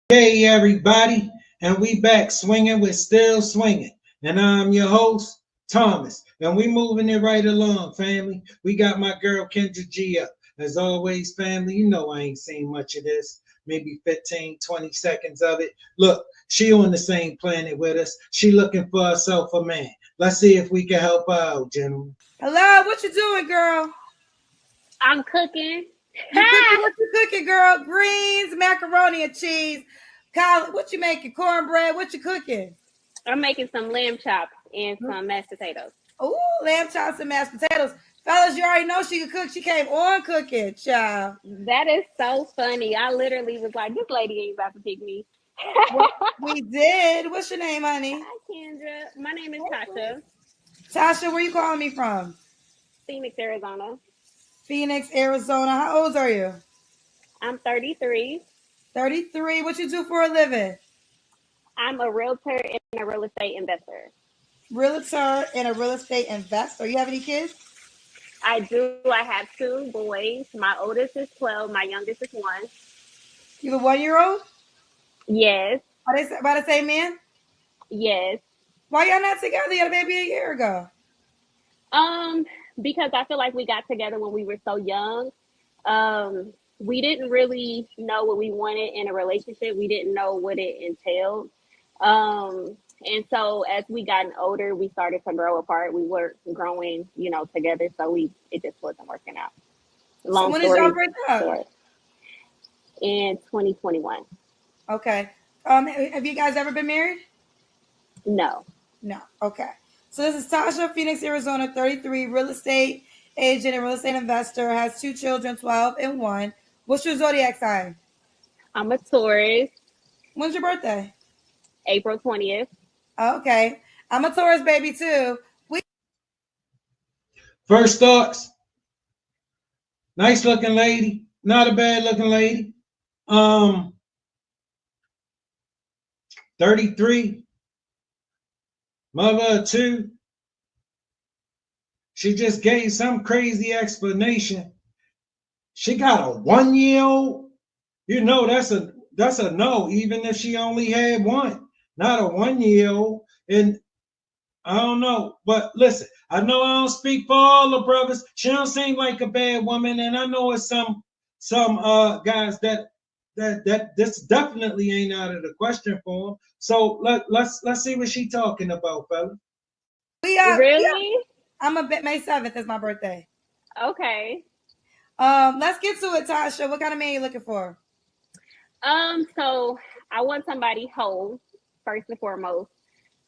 Hey everybody, and we back swinging with still swinging, and I'm your host Thomas, and we moving it right along, family. We got my girl Kendra G up, as always, family. You know I ain't seen much of this, maybe 15, 20 seconds of it. Look, she on the same planet with us. She looking for herself a man. Let's see if we can help her out, gentlemen. Hello, what you doing, girl? I'm cooking. You cooking? What you cooking, girl? Greens, macaroni and cheese. Collard, what you making? Cornbread. What you cooking? I'm making some lamb chops and some mashed potatoes. Ooh, lamb chops and mashed potatoes. Fellas, you already know she could cook. She came on cooking, child. That is so funny. I literally was like, this lady ain't about to pick me. Well, we did. What's your name, honey? Hi, Kendra. My name is Tasha, Tasha, where you calling me from? Phoenix, Arizona. Phoenix, Arizona. How old are you? I'm 33. 33. What you do for a living? I'm a realtor and a real estate investor. Realtor and a real estate investor. You have any kids? I do. I have two boys. My oldest is 12. My youngest is 1. You have a 1-year-old? Yes. Are they by the same man? Yes. Why y'all not together? You had a baby a year ago. Um, because I feel like we got together when we were so young. We didn't really know what we wanted in a relationship. We didn't know what it entailed. And so as we gotten older, we started to grow apart. We were growing, together. So it just wasn't working out. So Long when did y'all story break up? short, in 2021. Okay. Have you guys ever been married? No. No. Okay. So this is Tasha, Phoenix, Arizona, 33, real estate agent and real estate investor, has 2 children, 12 and 1. What's your zodiac sign? I'm a Taurus, When's your birthday? April 20th. Okay. I'm a Taurus baby too. First thoughts, nice looking lady, not a bad looking lady. Um, 33, mother of 2. She just gave some crazy explanation. She got a 1-year old. You know that's a no, even if she only had one, not a 1-year old. And I don't know, but listen, I know I don't speak for all the brothers. She don't seem like a bad woman, and I know it's some guys that this definitely ain't out of the question for them. So let's see what she talking about, fella. Yeah. Really? I'm a May 7th is my birthday. Okay. Let's get to it, Tasha. What kind of man you looking for? So I want somebody whole, first and foremost.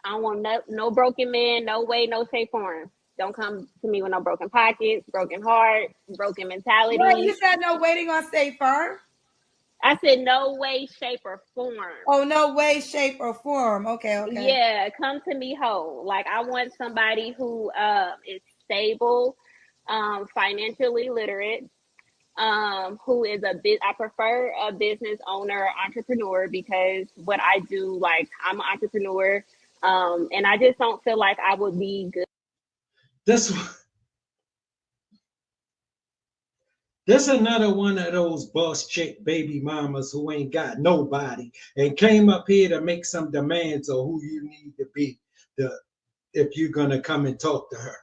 I don't want no broken man, no way, no shape, form. Don't come to me with no broken pockets, broken heart, broken Well, you mentality. said no waiting on State Farm. I said no way, shape, or form. Oh, no way, shape, or form. Okay. Yeah, come to me whole. Like I want somebody who is stable, financially literate, who is a bit. I prefer a business owner or entrepreneur because what I do, like I'm an entrepreneur, and I just don't feel like I would be good. This this another one of those boss chick baby mamas who ain't got nobody and came up here to make some demands of who you need to be the if you're gonna come and talk to her.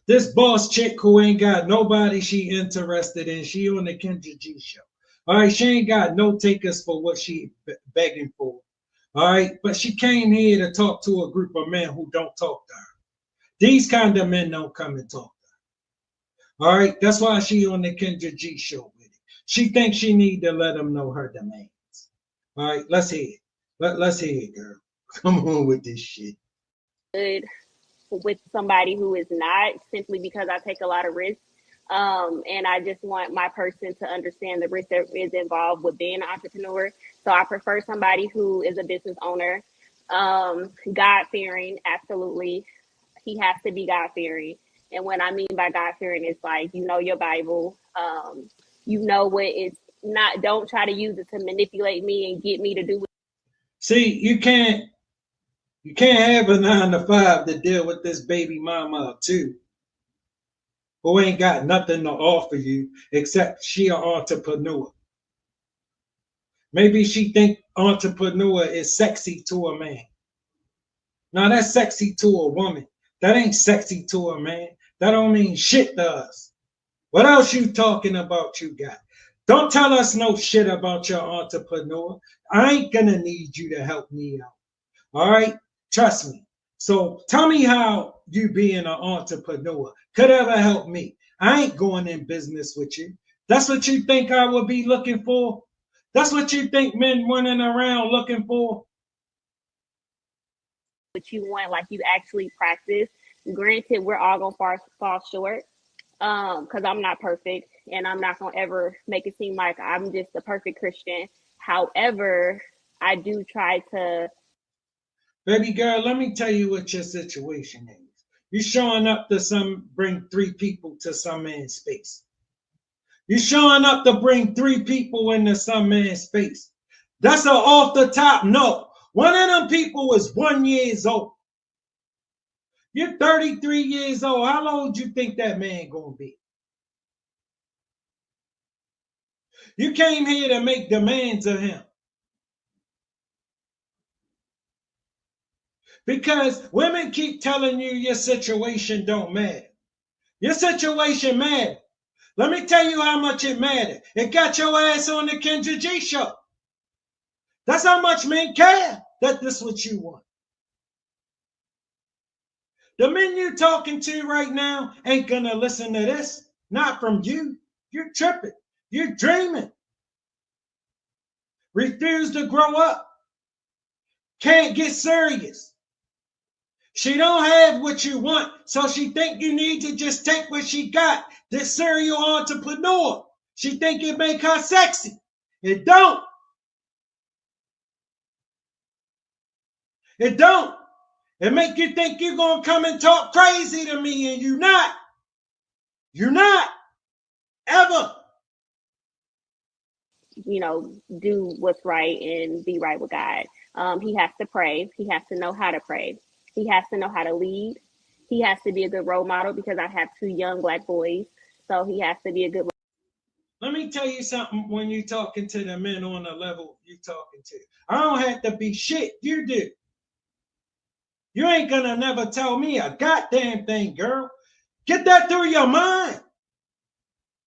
This boss chick who ain't got nobody she interested in, she on the Kendra G show. All right, she ain't got no takers for what she begging for. All right, but she came here to talk to a group of men who don't talk to her. These kind of men don't come and talk to her. All right, that's why she on the Kendra G show with it. She thinks she need to let them know her demands. All right, let's hear it. Let's hear it, girl. Come on with this shit. With somebody who is not, simply because I take a lot of risks. And I just want my person to understand the risk that is involved with being an entrepreneur. So I prefer somebody who is a business owner, God fearing, absolutely. He has to be God fearing. And what I mean by God fearing is like, your Bible, you know what it's not, don't try to use it to manipulate me and get me to do. See, you can't have a 9 to 5 to deal with this baby mama too, who ain't got nothing to offer you except she an entrepreneur. Maybe she think entrepreneur is sexy to a man. Now that's sexy to a woman. That ain't sexy to a man. That don't mean shit to us. What else you talking about you got? Don't tell us no shit about your entrepreneur. I ain't gonna need you to help me out. All right? Trust me. So tell me how you being an entrepreneur could ever help me. I ain't going in business with you. That's what you think I would be looking for? That's what you think men running around looking for? What you want, like you actually practice. Granted, we're all gonna fall short. Because I'm not perfect and I'm not gonna ever make it seem like I'm just a perfect Christian. However, I do try to. Baby girl, let me tell you what your situation is. You showing up to bring 3 people to some man's space. You showing up to bring 3 people into some man's space. That's an off the top no. One of them people is 1 year old. You're 33 years old. How old do you think that man gonna be? You came here to make demands of him. Because women keep telling you your situation don't matter. Your situation matters. Let me tell you how much it mattered. It got your ass on the Kendra G show. That's how much men care that this is what you want. The men you talking to right now ain't gonna listen to this. Not from you. You're tripping. You're dreaming. Refuse to grow up. Can't get serious. She don't have what you want, so she think you need to just take what she got. This serial entrepreneur. She think it make her sexy. It don't. It don't. It make you think you're gonna come and talk crazy to me, and you're not. You're not. Ever. Do what's right and be right with God. He has to pray. He has to know how to pray. He has to know how to lead. He has to be a good role model because I have 2 young Black boys. So he has to be a good. Let me tell you something when you talking to the men on the level you talking to. I don't have to be shit. You do. You ain't gonna never tell me a goddamn thing, girl. Get that through your mind.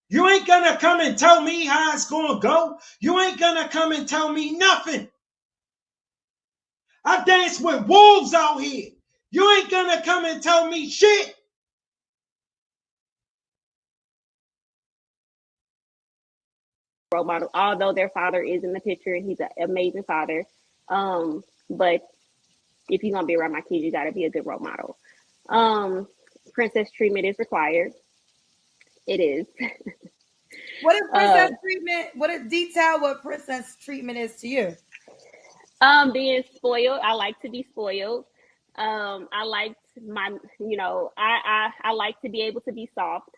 You ain't gonna come and tell me how it's gonna go. You ain't gonna come and tell me nothing. I dance with wolves out here. You ain't gonna come and tell me shit. Role model, although their father is in the picture and he's an amazing father. But if you're gonna be around my kids, you gotta be a good role model. Princess treatment is required. It is. What is princess treatment? What is detail what princess treatment is to you? Being spoiled. I like to be spoiled. I like I like to be able to be soft.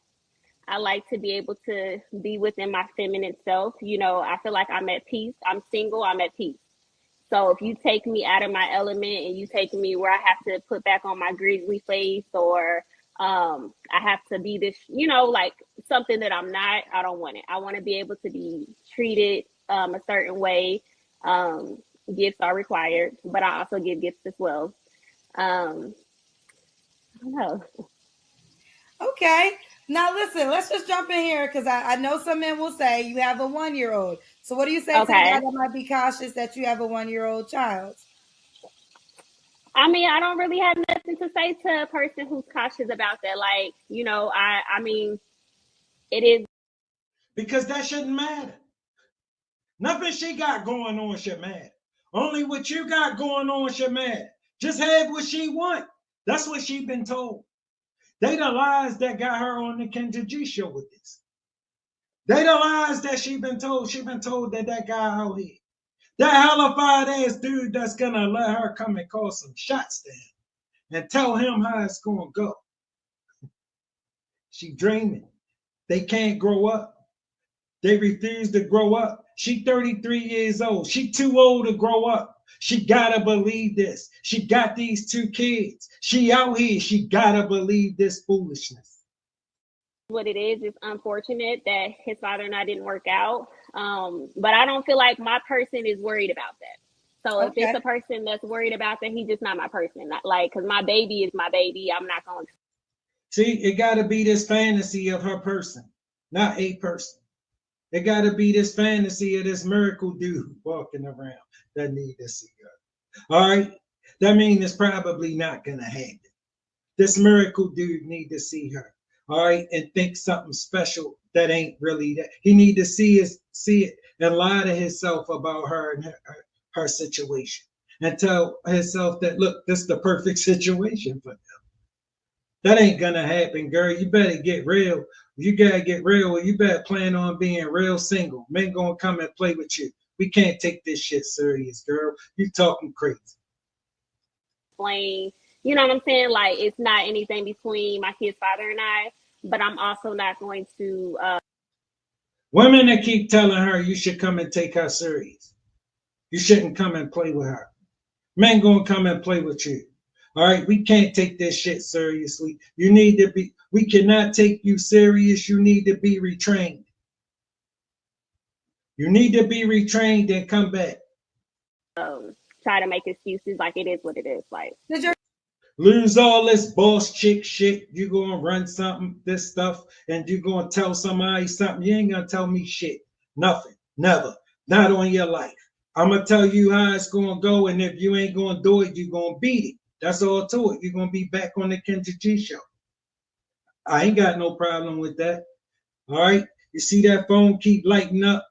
I like to be able to be within my feminine self. I feel like I'm at peace. I'm single, I'm at peace. So if you take me out of my element and you take me where I have to put back on my grizzly face or I have to be this, like something that I'm not, I don't want it. I want to be able to be treated a certain way. Gifts are required, but I also give gifts as well. I don't know. Okay. Now listen, let's just jump in here because I know some men will say you have a 1-year-old. So what do you say to the guy that might be cautious that you have a 1-year-old child? I mean, I don't really have nothing to say to a person who's cautious about that. Like, I mean, it is. Because that shouldn't matter. Nothing she got going on should matter. Only what you got going on should matter. Just have what she want. That's what she been told. They the lies that got her on the Kendra G show with this. They the lies that she been told. She been told that guy out here, that hellified ass dude that's gonna let her come and call some shots to him and tell him how it's gonna go. She dreaming. They can't grow up. They refuse to grow up. She 33 years old. She too old to grow up. She gotta believe this. She got these 2 kids. She out here. She gotta believe this foolishness. What it is. It's unfortunate that his father and I didn't work out. But I don't feel like my person is worried about that. So if it's a person that's worried about that, he's just not my person. Not like, because my baby is my baby. I'm not going to. See, it got to be this fantasy of her person, not a person. It got to be this fantasy of this miracle dude walking around that need to see her. All right? That means it's probably not going to happen. This miracle dude need to see her. All right? And think something special that ain't really that. He need to see it and lie to himself about her and her situation. And tell himself that, look, this is the perfect situation for him. That ain't gonna happen, girl. You better get real. You gotta get real. You better plan on being real single. Men gonna come and play with you. We can't take this shit serious, girl. You talking crazy. Explain, you know what I'm saying? Like, it's not anything between my kid's father and I, but I'm also not going to. Women that keep telling her you should come and take her serious. You shouldn't come and play with her. Men gonna come and play with you. All right, we can't take this shit seriously. You need to be, we cannot take you serious. You need to be retrained. You need to be retrained and come back. Try to make excuses like it is what it is. Like, lose all this boss chick shit. You gonna run something, this stuff, and you gonna tell somebody something. You ain't gonna tell me shit. Nothing. Never. Not on your life. I'm gonna tell you how it's gonna go, and if you ain't gonna do it, you gonna beat it. That's all to it. You're gonna be back on the Kendra G show. I ain't got no problem with that. All right. You see that phone keep lighting up.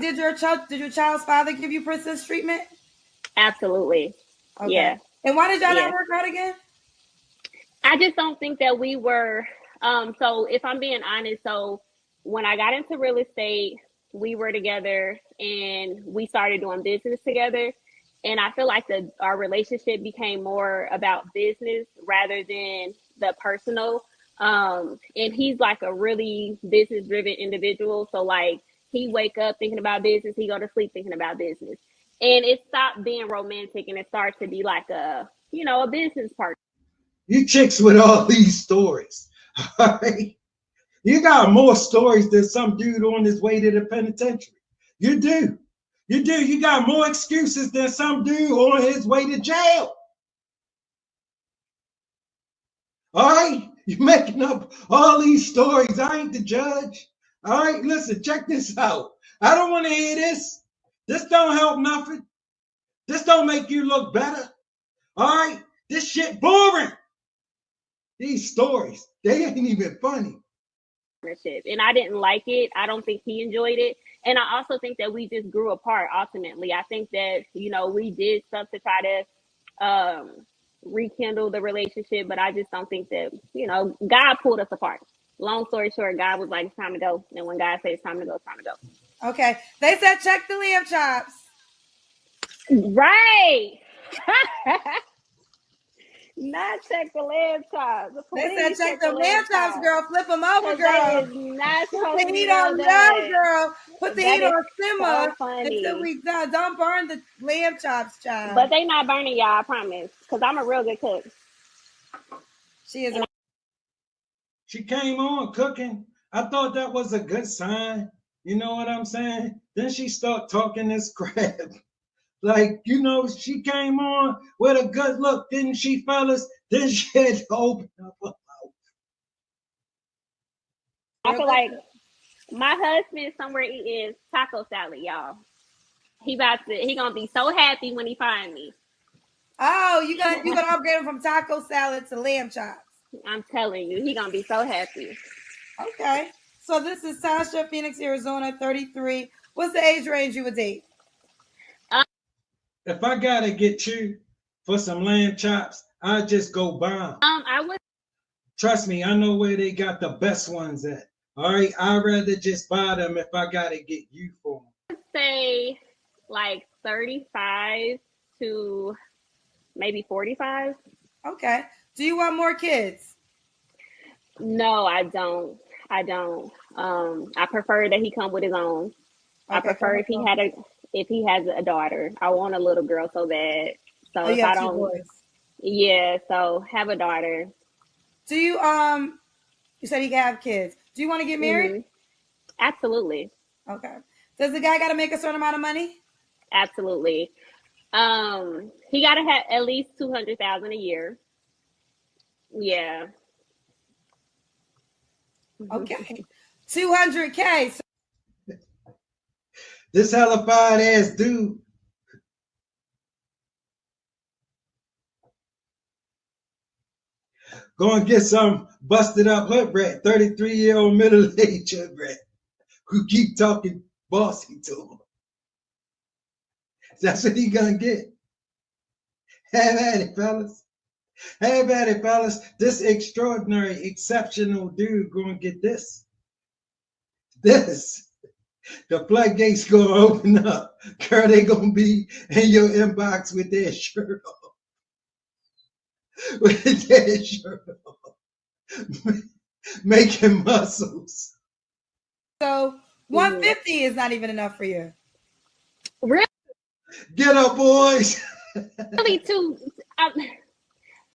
Did your child's father give you princess treatment? Absolutely. Okay. Yeah. And why did y'all not work out again? I just don't think that we were. So if I'm being honest, so when I got into real estate, we were together and we started doing business together. And I feel like our relationship became more about business rather than the personal. And he's like a really business driven individual. So like he wake up thinking about business, he go to sleep thinking about business. And it stopped being romantic and it starts to be like a business partner. You chicks with all these stories. All right. You got more stories than some dude on his way to the penitentiary. You do. You do. You got more excuses than some dude on his way to jail. All right? You're making up all these stories. I ain't the judge. All right? Listen, check this out. I don't want to hear this. This don't help nothing. This don't make you look better. All right? This shit boring. These stories, they ain't even funny. And I didn't like it. I don't think he enjoyed it. And I also think that we just grew apart ultimately. I think that, we did stuff to try to rekindle the relationship, but I just don't think that, God pulled us apart. Long story short, God was like, it's time to go. And when God says it's time to go, it's time to go. Okay. They said check the lamb chops. Right. Not check the lamb chops. They said check the lamb chops, girl. Flip them over, girl. That is not Put the heat on low, girl. Put the heat on simmer until we done. Don't burn the lamb chops, child. But they not burning, y'all, I promise. Because I'm a real good cook. She came on cooking. I thought that was a good sign. You know what I'm saying? Then she start talking this crap. Like, she came on with a good look, didn't she, fellas? Then she had to open up her mouth. I feel like my husband somewhere eating taco salad, y'all. He gonna be so happy when he find me. Oh, you gonna upgrade him from taco salad to lamb chops. I'm telling you, he gonna be so happy. Okay. So this is Tasha, Phoenix, Arizona, 33. What's the age range you would date? If I gotta get you for some lamb chops, I just go bomb. I would. Trust me, I know where they got the best ones at. All right, I'd rather just buy them if I gotta get you for them. I would say like 35 to maybe 45. Okay. Do you want more kids? No, I don't. I prefer that he come with his own. Okay, I prefer if he has a daughter. I want a little girl so bad. So if I don't, boys. Yeah. So have a daughter. Do you you said you can have kids? Do you want to get married? Mm-hmm. Absolutely. Okay. Does the guy got to make a certain amount of money? Absolutely. He got to have at least 200,000 a year. Yeah. Okay. 200K. This hella fine ass dude. Go and get some busted up hood rat, 33-year-old middle-aged hood rat who keep talking bossy to him. That's what he gonna get. Have at it, fellas. Have at it, fellas. This extraordinary, exceptional dude gonna get this. This. The floodgates gonna open up. Girl, they gonna be in your inbox with their shirt off. With their shirt off. Making muscles. So 150 is not even enough for you. Really? Get up, boys. Really,